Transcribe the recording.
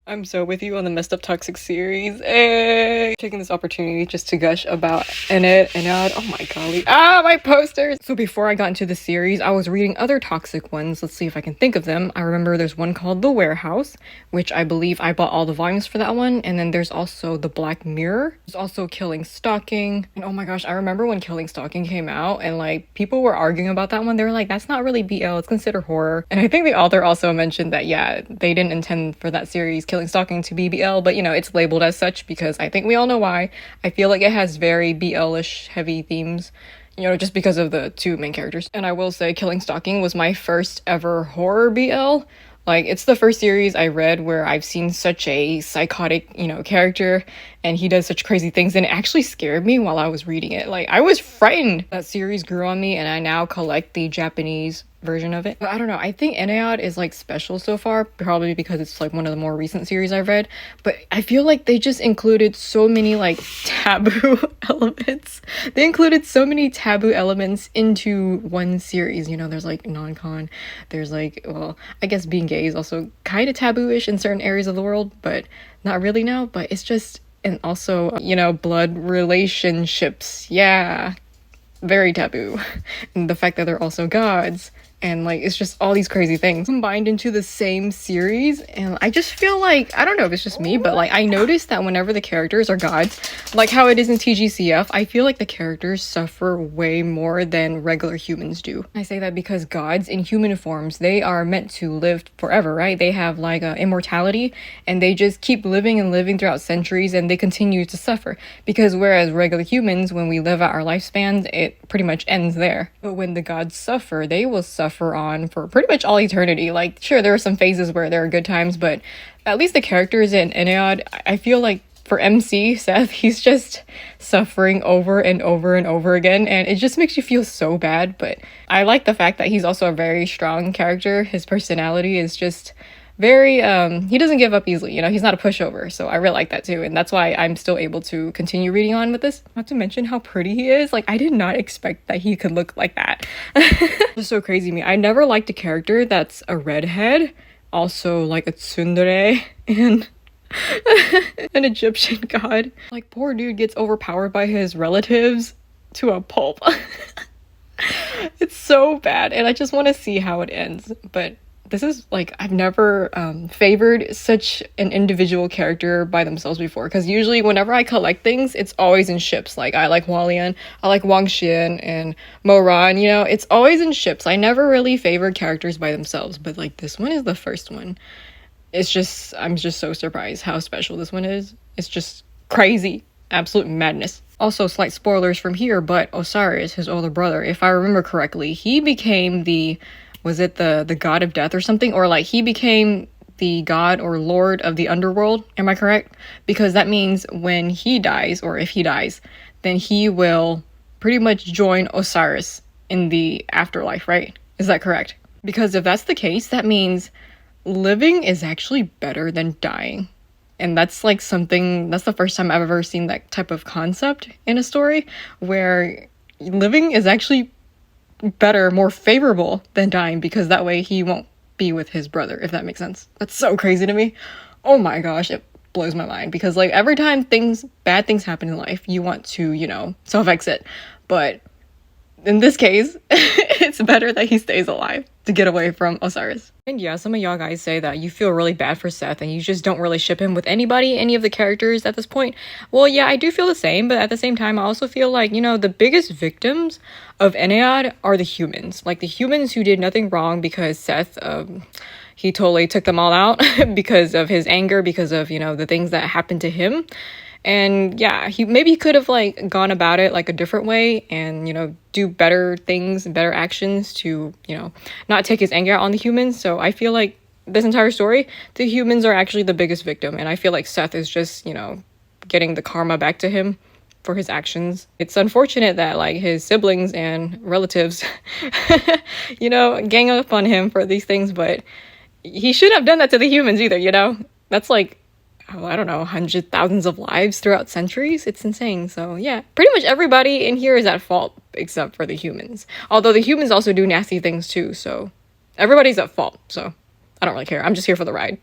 I'm so with you on the messed up toxic series. Hey! Taking this opportunity just to gush about Ennead. Oh my golly. Ah, my posters! So before I got into the series, I was reading other toxic ones. Let's see if I can think of them. I remember there's one called The Warehouse, which I believe I bought all the volumes for that one. And then there's also The Black Mirror. There's also Killing Stalking. And oh my gosh, I remember when Killing Stalking came out and like people were arguing about that one. They were like, that's not really BL, it's considered horror. And I think the author also mentioned that, yeah, they didn't intend for that series Killing Stalking to be BL, but you know, it's labeled as such because I think we all know why. I feel like it has very BL-ish heavy themes, you know, just because of the two main characters. And I will say Killing Stalking was my first ever horror BL. Like, it's the first series I read where I've seen such a psychotic, you know, character, and he does such crazy things, and it actually scared me while I was reading it. Like, I was frightened. That series grew on me, and I now collect the Japanese version of it. But I don't know, I think Ennead is like special so far, probably because it's like one of the more recent series I've read, but I feel like they just included so many like taboo elements. They included so many taboo elements into one series. You know, there's like non-con, there's like, well, I guess being gay is also kind of taboo-ish in certain areas of the world, but not really now. But it's just, and also, you know, blood relationships, yeah, very taboo. And the fact that they're also gods, and like it's just all these crazy things combined into the same series. And I just feel like, I don't know if it's just me, but like I noticed that whenever the characters are gods, like how it is in TGCF, I feel like the characters suffer way more than regular humans do. I say that because gods in human forms, they are meant to live forever, right? They have like immortality, and they just keep living and living throughout centuries, and they continue to suffer. Because whereas regular humans, when we live out our lifespans, it pretty much ends there. But when the gods suffer, they will suffer on for pretty much all eternity. Like, sure, there are some phases where there are good times, but at least the characters in Ennead, I feel like for MC Seth, he's just suffering over and over and over again, and it just makes you feel so bad. But I like the fact that he's also a very strong character. His personality is just very he doesn't give up easily, you know, he's not a pushover. So I really like that too, and that's why I'm still able to continue reading on with this. Not to mention how pretty he is. Like, I did not expect that he could look like that. It's so crazy to me. I never liked a character that's a redhead, also like a tsundere, and an Egyptian god. Like, poor dude gets overpowered by his relatives to a pulp. It's so bad, and I just want to see how it ends. But this is like, I've never favored such an individual character by themselves before, because usually whenever I collect things, it's always in ships. Like, I like Hualien, I like Wang Xin and Moran, you know, it's always in ships. I never really favored characters by themselves, but like this one is the first one. It's just, I'm just so surprised how special this one is. It's just crazy, absolute madness. Also, slight spoilers from here, but Osiris, his older brother, if I remember correctly, he became the, was it the god of death or something? Or like he became the god or lord of the underworld. Am I correct? Because that means when he dies, or if he dies, then he will pretty much join Osiris in the afterlife, right? Is that correct? Because if that's the case, that means living is actually better than dying. And that's like something, that's the first time I've ever seen that type of concept in a story, where living is actually better, more favorable than dying, because that way he won't be with his brother, if that makes sense. That's so crazy to me. Oh my gosh, it blows my mind, because like every time bad things happen in life, you want to, you know, self-exit. But in this case, it's better that he stays alive to get away from Osiris. And yeah, some of y'all guys say that you feel really bad for Seth and you just don't really ship him with anybody, any of the characters at this point. Well, yeah, I do feel the same, but at the same time, I also feel like, you know, the biggest victims of Ennead are the humans. Like, the humans who did nothing wrong, because Seth, he totally took them all out because of his anger, because of, you know, the things that happened to him. And yeah, he could have like gone about it like a different way and, you know, do better things and better actions to, you know, not take his anger out on the humans. So I feel like this entire story, the humans are actually the biggest victim. And I feel like Seth is just, you know, getting the karma back to him for his actions. It's unfortunate that like his siblings and relatives, you know, gang up on him for these things, but he shouldn't have done that to the humans either, you know? That's like, oh, I don't know, hundreds, thousands of lives throughout centuries. It's insane. So yeah, pretty much everybody in here is at fault except for the humans. Although the humans also do nasty things too, so everybody's at fault. So I don't really care. I'm just here for the ride.